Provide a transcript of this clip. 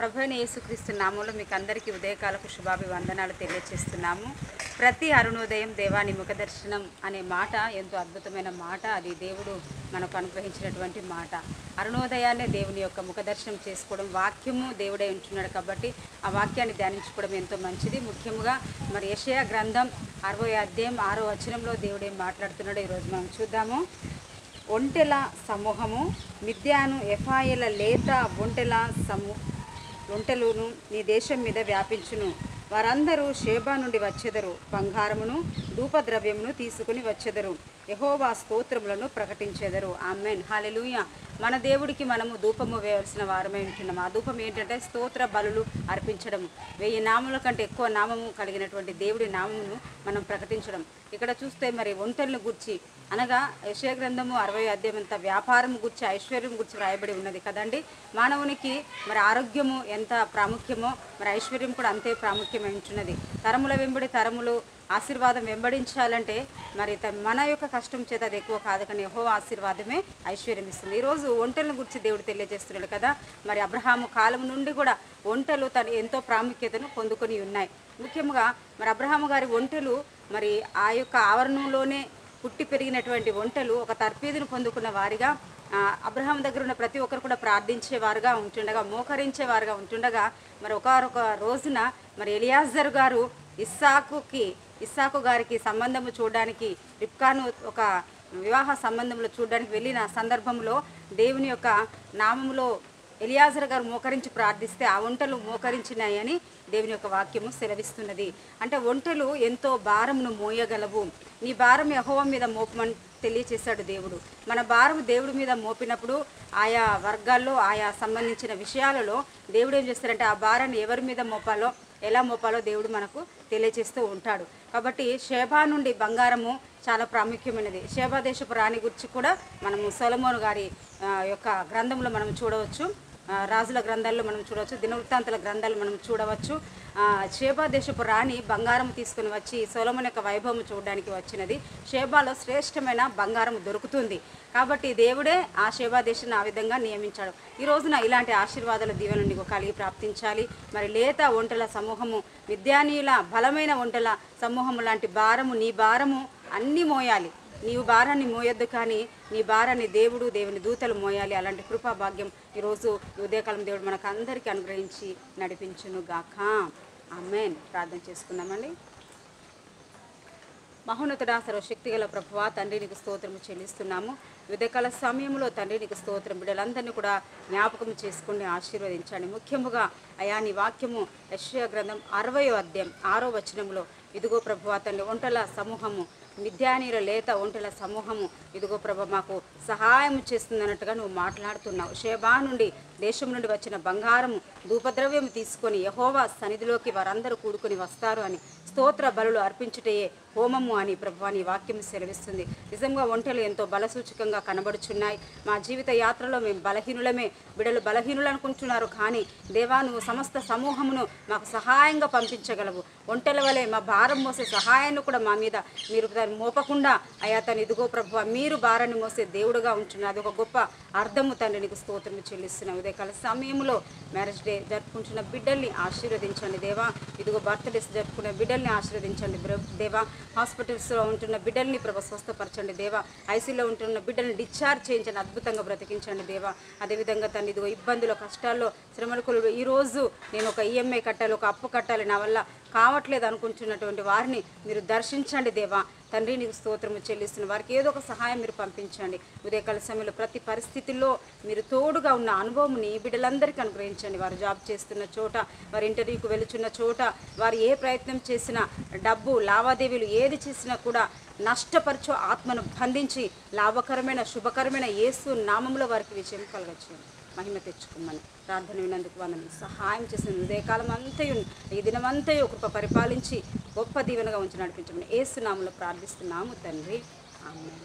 ప్రభువైన యేసుక్రీస్తు నామములో మీకు అందరికీ ఉదయకాలపు శుభాభివందనాలు తెలియజేస్తున్నాము. ప్రతి అరుణోదయం దేవాని ముఖ దర్శనం అనే మాట ఎంతో అద్భుతమైన మాట. అది దేవుడు మనకు అనుగ్రహించినటువంటి మాట. అరుణోదయాన్నే దేవుని యొక్క ముఖ దర్శనం చేసుకోవడం, వాక్యము దేవుడే ఉంటున్నాడు కాబట్టి ఆ వాక్యాన్ని ధ్యానించుకోవడం ఎంతో మంచిది. ముఖ్యంగా మరి యెషయా గ్రంథం 60వ అధ్యాయం 6వ వచనంలో దేవుడు ఏం మాట్లాడుతున్నాడో ఈరోజు మనం చూద్దాము. ఒంటెల సమూహము, మిద్యాను ఎఫాయిల లేత ఒంటెలును నీ దేశం మీద వ్యాపించును. వారందరూ షేబా నుండి వచ్చెదరు, బంగారమును ధూపద్రవ్యమును తీసుకుని వచ్చెదరు, యెహోవా స్తోత్రములను ప్రకటించెదరు. ఆమేన్, హల్లెలూయా. మన దేవుడికి మనము ధూపము వేయాల్సిన వారమై ఉంటున్నాము. ఆ ధూపం ఏంటంటే స్తోత్ర బలులు అర్పించడం. 1000 నామముల కంటే ఎక్కువ నామము కలిగినటువంటి దేవుడి నామమును మనం ప్రకటించడం. ఇక్కడ చూస్తే మరి ఒంటెలను గుర్చి అనగా యెషయా గ్రంథము 60వ అధ్యాయం అంతా వ్యాపారం గుర్చి, ఐశ్వర్యం గుర్చి రాయబడి ఉన్నది కదండి. మానవునికి మరి ఆరోగ్యము ఎంత ప్రాముఖ్యమో మరి ఐశ్వర్యం కూడా అంతే ప్రాముఖ్యమై ఉంటున్నది. తరముల వెంబడి తరములు ఆశీర్వాదం వెంబడించాలంటే మరి మన యొక్క కష్టం చేత అది ఎక్కువ కాదు, కానీ యెహోవా ఆశీర్వాదమే ఐశ్వర్యం ఇస్తుంది. ఈరోజు ఒంటెలను గురించి దేవుడు తెలియజేస్తున్నాడు కదా. మరి అబ్రహాము కాలం నుండి కూడా ఒంటెలు తను ఎంతో ప్రాముఖ్యతను పొందుకొని ఉన్నాయి. ముఖ్యంగా మరి అబ్రహాము గారి ఒంటెలు మరి ఆ యొక్క ఆవరణంలోనే పుట్టి పెరిగినటువంటి ఒంటెలు ఒక తర్పీదును పొందుకున్న వారిగా, అబ్రహాం దగ్గర ఉన్న ప్రతి ఒక్కరు కూడా ప్రార్థించేవారుగా ఉంటుండగా, మోకరించేవారుగా ఉంటుండగా మరి ఒకనొక రోజున మరి ఎలియాజరు గారు ఇస్సాకు గారికి సంబంధము చూడడానికి, రిబ్కాను ఒక వివాహ సంబంధంలో చూడడానికి వెళ్ళిన సందర్భంలో దేవుని యొక్క నామములో ఎలియాజరు గారు మోకరించి ప్రార్థిస్తే ఆ ఒంటెలు మోకరించినాయని దేవుని యొక్క వాక్యము సెలవిస్తున్నది. అంటే ఒంటెలు ఎంతో భారమును మోయగలవు. నీ భారం యెహోవా మీద మోపమని తెలియచేశాడు దేవుడు. మన భారం దేవుడి మీద మోపినప్పుడు ఆయా వర్గాల్లో ఆయా సంబంధించిన విషయాలలో దేవుడు ఏం చేస్తారంటే ఆ భారాన్ని ఎవరి మీద మోపాలో, ఎలా మోపాలో దేవుడు మనకు తెలియచేస్తూ ఉంటాడు. కాబట్టి షేబా నుండి బంగారము చాలా ప్రాముఖ్యమైనది. షేబా దేశపు రాణి గురించి కూడా మనము సొలొమోను గారి యొక్క గ్రంథంలో మనం చూడవచ్చు, రాజుల గ్రంథాల్లో మనం చూడవచ్చు, దినవృత్తాంతాల గ్రంథాలు మనం చూడవచ్చు. షేబా దేశపు రాణి బంగారం తీసుకుని వచ్చి సొలొమోను యొక్క వైభవం చూడడానికి వచ్చినది. షేబాలో శ్రేష్టమైన బంగారం దొరుకుతుంది కాబట్టి దేవుడే ఆ షేబా దేశాన్ని ఆ విధంగా నియమించాడు. ఈ రోజున ఇలాంటి ఆశీర్వాదాల దీవెనలు నీకు కలిగి ప్రాప్తించాలి. మరి లేత ఒంటెల సమూహము, మిద్యానీయుల బలమైన ఒంటెల సమూహము లాంటి భారము, నీ భారము అన్నీ మోయాలి. నీవు భారాన్ని మోయొద్దు, కానీ నీ భారాన్ని దేవుడు, దేవుని దూతలు మోయాలి. అలాంటి కృపా భాగ్యం ఈరోజు ఉదయకాలం దేవుడు మనకు అందరికీ అనుగ్రహించి నడిపించును గాక. ఆమేన్. ప్రార్థన చేసుకుందామండి. మహోన్నతుడా, సర్వశక్తిగల ప్రభువా, తండ్రి నీకు స్తోత్రము చెల్లిస్తున్నాము. ఉదయకాల సమయంలో తండ్రి నీకు స్తోత్రం. బిడ్డలందరినీ కూడా జ్ఞాపకం చేసుకుని ఆశీర్వదించండి. ముఖ్యముగా అయా నీ వాక్యము యెషయా గ్రంథం 60వ అధ్యాయం 6వ వచనంలో, ఇదిగో ప్రభువా తండ్రి, ఒంటెల సమూహము, మిద్యానీయుల లేత ఒంటెల సమూహము ఇదిగో ప్రభు మాకు సహాయం చేస్తుందన్నట్టుగా నువ్వు మాట్లాడుతున్నావు. షేబా నుండి దేశం నుండి వచ్చిన బంగారము ధూపద్రవ్యం తీసుకొని యెహోవా సన్నిధిలోకి వారందరూ కూడుకొని వస్తారు అని, స్తోత్ర బలులు అర్పించుటయే హోమము అని ప్రభు నీ వాక్యం సెలవిస్తుంది. నిజంగా ఒంటెలు ఎంతో బలసూచకంగా కనబడుచున్నాయి. మా జీవిత యాత్రలో మేము బలహీనులమే, బిడ్డలు బలహీనులు అనుకుంటున్నారు, కానీ దేవా నువ్వు సమస్త సమూహమును మాకు సహాయంగా పంపించగలవు. ఒంటెల వలె మా భారం మోసే సహాయాన్ని కూడా మా మీద మీరు దాన్ని మోపకుండా అయా తను ఇదిగో ప్రభు మీరు భారాన్ని మోసే దేవుడుగా ఉంటున్నారు. అది ఒక గొప్ప అర్థము తండ్రి నీకు స్తోత్రం చెల్లిస్తున్నావు. ఉదయకాల సమయంలో మ్యారేజ్ డే జరుపుకుంటున్న బిడ్డల్ని ఆశీర్వదించండి దేవా. ఇదిగో బర్త్డేస్ జరుపుకునే బిడ్డల్ని ఆశీర్వదించండి దేవా. హాస్పిటల్స్లో ఉంటున్న బిడ్డల్ని ప్రభు స్వస్థపరచండి దేవా. ఐసీలో ఉంటున్న బిడ్డల్ని డిశ్చార్జ్ చేయించండి, అద్భుతంగా బ్రతికించండి దేవా. అదేవిధంగా తను ఇదిగో ఇబ్బందులు, కష్టాల్లో, శ్రమలకు ఈరోజు నేను ఒక ఈఎంఐ కట్టాలి, ఒక అప్పు కట్టాలి, నా వల్ల కావట్లేదు అనుకుంటున్నటువంటి వారిని మీరు దర్శించండి దేవా. తండ్రి నీకు స్తోత్రము చెల్లిస్తున్న వారికి ఏదో ఒక సహాయం మీరు పంపించండి. ఉదయకాల సమయంలో ప్రతి పరిస్థితుల్లో మీరు తోడుగా ఉన్న అనుభవం నీ బిడ్డలందరికీ అనుగ్రహించండి. వారు జాబ్ చేస్తున్న చోట, వారి ఇంటర్వ్యూకి వెళుచున్న చోట, వారు ఏ ప్రయత్నం చేసినా, డబ్బు లావాదేవీలు ఏది చేసినా కూడా నష్టపరచు ఆత్మను బంధించి లాభకరమైన శుభకరమైన యేసు నామములో వారికి విజయం కలగచేయండి. మహిమ తెచ్చుకోమని ప్రార్థన వినందుకు వందనాలు. సహాయం చేసిన ఉదయకాలం అంతయు ఈ దినమంతయు కృప పరిపాలించి గొప్ప దీవెనగా ఉంచి నడిపించమని యేసు నామములో ప్రార్థిస్తున్నాము తండ్రి. ఆమేన్.